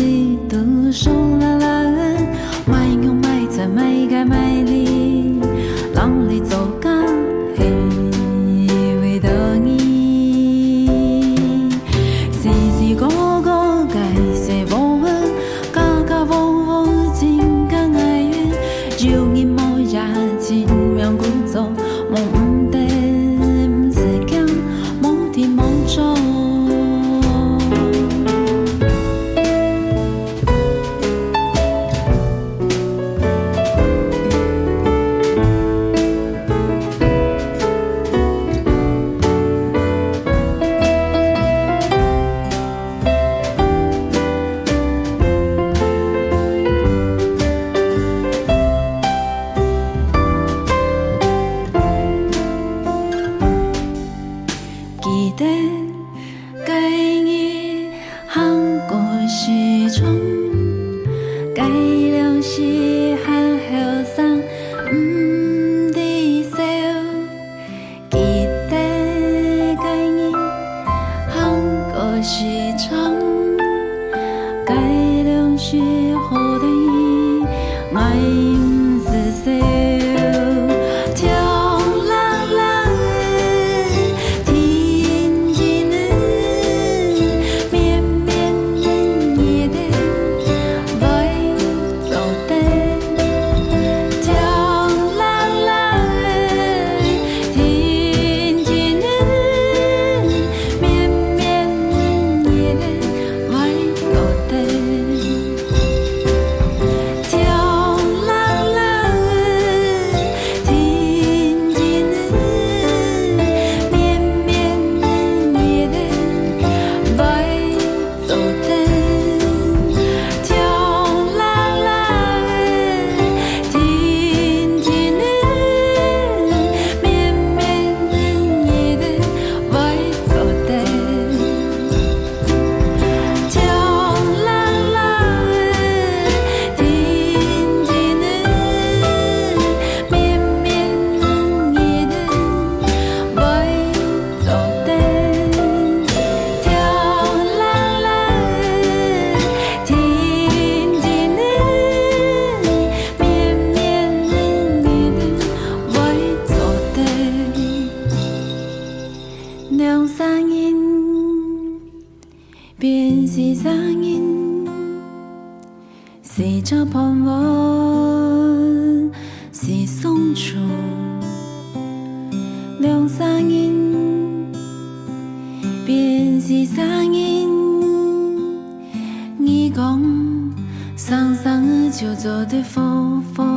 里都手拉拉，买牛买菜买该买里，浪里走嘎嘿为的你，时时个个该些无问，嘎嘎无无情感爱缘，就你莫呀情妙故作梦的不是讲梦的梦中。记得该你韩国时钟，该两时喊后生唔地少。记得该你韩国时钟，该两时好的爱唔是少。两三年，便是三年，是这盼望，是送出。两三年，便是三年，你讲，生生就做的风风。